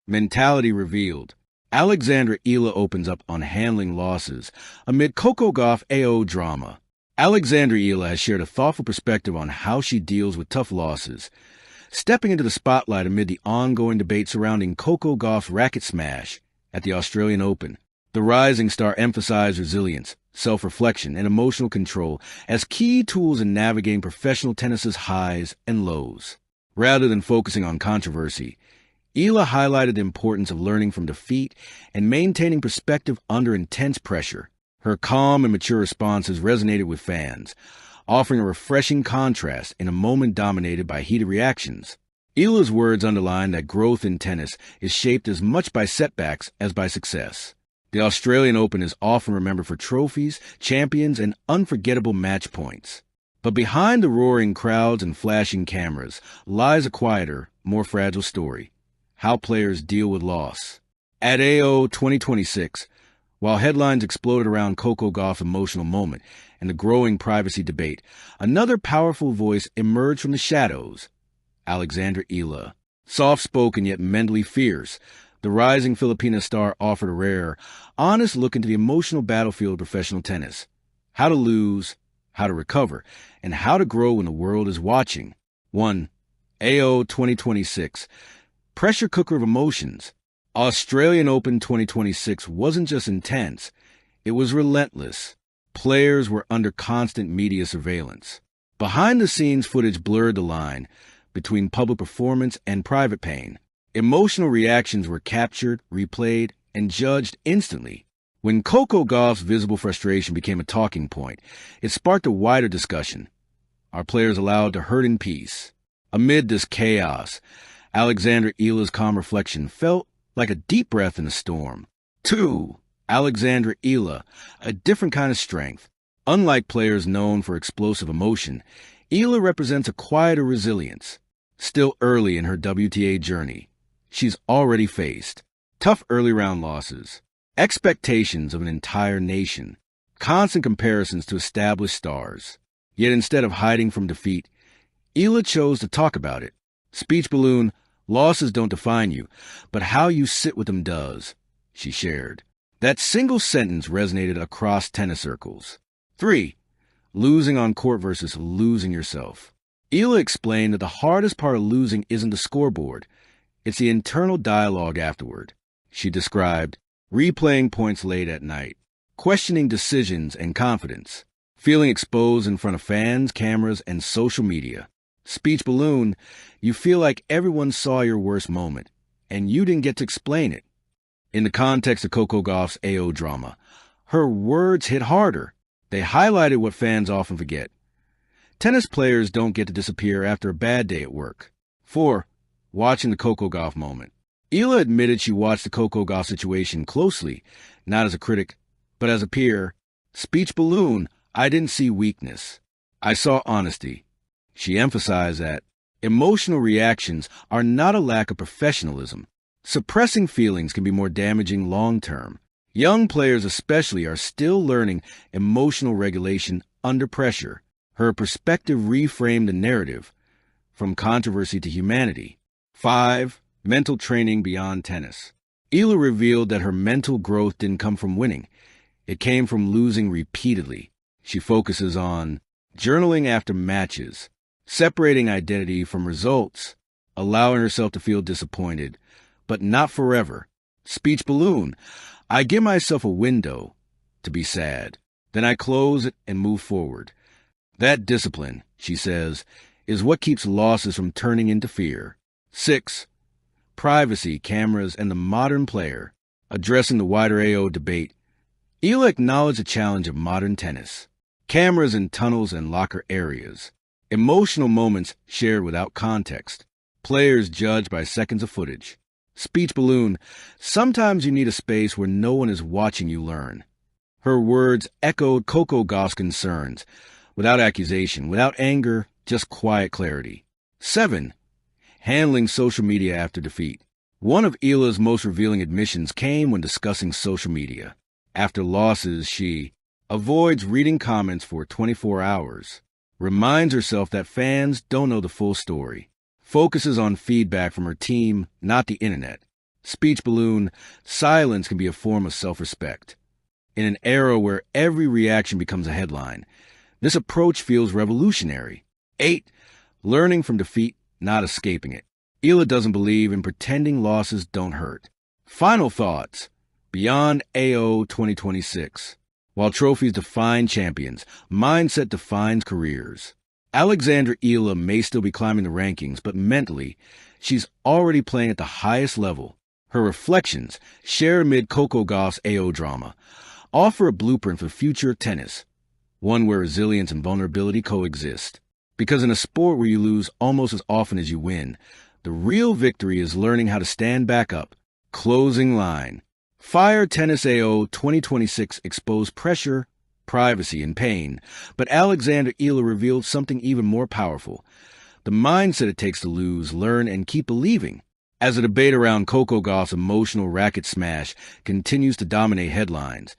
Mentality revealed. Alexandra Eala opens up on handling losses amid Coco Gauff AO drama. Alexandra Eala has shared a thoughtful perspective on how she deals with tough losses, stepping into the spotlight amid the ongoing debate surrounding Coco Gauff's racket smash at the Australian Open. The rising star emphasized resilience, self-reflection, and emotional control as key tools in navigating professional tennis's highs and lows. Rather than focusing on controversy, Eala highlighted the importance of learning from defeat and maintaining perspective under intense pressure. Her calm and mature responses resonated with fans, offering a refreshing contrast in a moment dominated by heated reactions. Eala's words underline that growth in tennis is shaped as much by setbacks as by success. The Australian Open is often remembered for trophies, champions, and unforgettable match points. But behind the roaring crowds and flashing cameras lies a quieter, more fragile story: how players deal with loss. At AO 2026, while headlines exploded around Coco Gauff's emotional moment and the growing privacy debate, another powerful voice emerged from the shadows: Alexandra Eala. Soft-spoken yet mentally fierce, the rising Filipina star offered a rare, honest look into the emotional battlefield of professional tennis: how to lose, how to recover, and how to grow when the world is watching. 1. AO 2026. Pressure cooker of emotions. Australian Open 2026 wasn't just intense, it was relentless. Players were under constant media surveillance. Behind-the-scenes footage blurred the line between public performance and private pain. Emotional reactions were captured, replayed, and judged instantly. When Coco Gauff's visible frustration became a talking point, it sparked a wider discussion. Are players allowed to hurt in peace? Amid this chaos, Alexandra Eala's calm reflection felt like a deep breath in a storm. 2. Alexandra Eala, a different kind of strength. Unlike players known for explosive emotion, Eala represents a quieter resilience. Still early in her WTA journey, she's already faced tough early round losses, expectations of an entire nation, constant comparisons to established stars. Yet instead of hiding from defeat, Eala chose to talk about it. Speech balloon: losses don't define you, but how you sit with them does, she shared. That single sentence resonated across tennis circles. 3. Losing on court versus losing yourself. Eala explained that the hardest part of losing isn't the scoreboard, it's the internal dialogue afterward. She described replaying points late at night, questioning decisions and confidence, feeling exposed in front of fans, cameras, and social media. Speech balloon: you feel like everyone saw your worst moment, and you didn't get to explain it. In the context of Coco Gauff's AO drama, her words hit harder. They highlighted what fans often forget. Tennis players don't get to disappear after a bad day at work. 4. Watching the Coco Gauff moment. Eala admitted she watched the Coco Gauff situation closely, not as a critic, but as a peer. Speech balloon: I didn't see weakness. I saw honesty. She emphasized that emotional reactions are not a lack of professionalism. Suppressing feelings can be more damaging long-term. Young players especially are still learning emotional regulation under pressure. Her perspective reframed the narrative from controversy to humanity. 5. Mental training beyond tennis. Eala revealed that her mental growth didn't come from winning. It came from losing repeatedly. She focuses on journaling after matches, separating identity from results, allowing herself to feel disappointed, but not forever. Speech balloon: I give myself a window to be sad, then I close it and move forward. That discipline, she says, is what keeps losses from turning into fear. 6. Privacy, cameras, and the modern player. Addressing the wider AO debate, Eala acknowledged the challenge of modern tennis. Cameras in tunnels and locker areas. Emotional moments shared without context. Players judged by seconds of footage. Speech balloon: sometimes you need a space where no one is watching you learn. Her words echoed Coco Gauff's concerns, without accusation, without anger, just quiet clarity. 7. Handling social media after defeat. One of Eala's most revealing admissions came when discussing social media. After losses, she avoids reading comments for 24 hours, reminds herself that fans don't know the full story, focuses on feedback from her team, not the internet. Speech balloon, silence can be a form of self-respect. In an era where every reaction becomes a headline, this approach feels revolutionary. 8. Learning from defeat, not escaping it. Eala doesn't believe in pretending losses don't hurt. Final thoughts. Beyond AO 2026. While trophies define champions, mindset defines careers. Alexandra Eala may still be climbing the rankings, but mentally, she's already playing at the highest level. Her reflections, shared amid Coco Gauff's AO drama, offer a blueprint for future tennis, one where resilience and vulnerability coexist. Because in a sport where you lose almost as often as you win, the real victory is learning how to stand back up. Closing line. Fire Tennis AO 2026 exposed pressure, privacy, and pain, but Alexandra Eala revealed something even more powerful: the mindset it takes to lose, learn, and keep believing. As the debate around Coco Gauff's emotional racket smash continues to dominate headlines,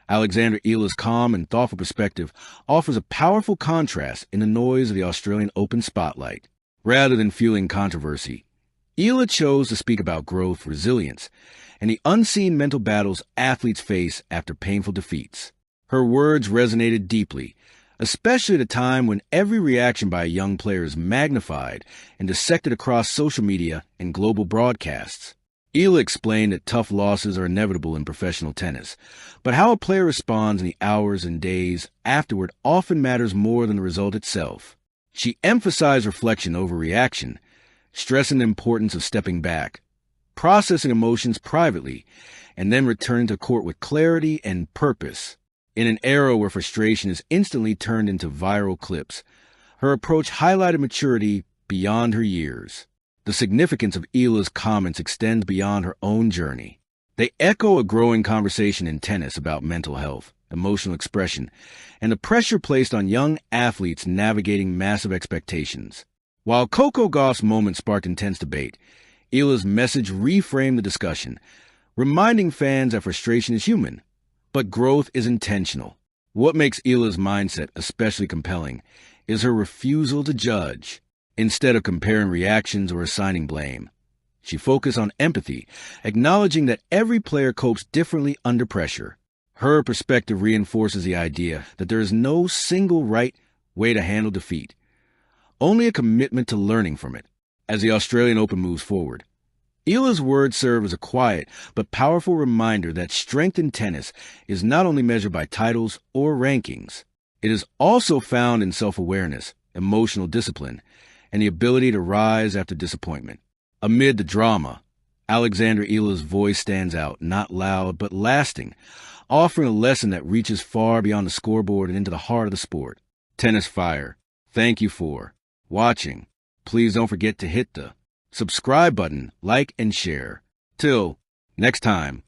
Alexandra Eala's calm and thoughtful perspective offers a powerful contrast in the noise of the Australian Open spotlight. Rather than fueling controversy, Eala chose to speak about growth, resilience, and the unseen mental battles athletes face after painful defeats. Her words resonated deeply, especially at a time when every reaction by a young player is magnified and dissected across social media and global broadcasts. Eala explained that tough losses are inevitable in professional tennis, but how a player responds in the hours and days afterward often matters more than the result itself. She emphasized reflection over reaction, stressing the importance of stepping back, processing emotions privately, and then returning to court with clarity and purpose. In an era where frustration is instantly turned into viral clips, her approach highlighted maturity beyond her years. The significance of Eala's comments extends beyond her own journey. They echo a growing conversation in tennis about mental health, emotional expression, and the pressure placed on young athletes navigating massive expectations. While Coco Gauff's moment sparked intense debate, Eala's message reframed the discussion, reminding fans that frustration is human, but growth is intentional. What makes Eala's mindset especially compelling is her refusal to judge. Instead of comparing reactions or assigning blame, she focused on empathy, acknowledging that every player copes differently under pressure. Her perspective reinforces the idea that there is no single right way to handle defeat, only a commitment to learning from it. As the Australian Open moves forward, Eala's words serve as a quiet but powerful reminder that strength in tennis is not only measured by titles or rankings. It is also found in self-awareness, emotional discipline, and the ability to rise after disappointment. Amid the drama, Alexandra Eala's voice stands out, not loud but lasting, offering a lesson that reaches far beyond the scoreboard and into the heart of the sport. Tennis Fire, thank you for watching. Please don't forget to hit the subscribe button, like, and share. Till next time.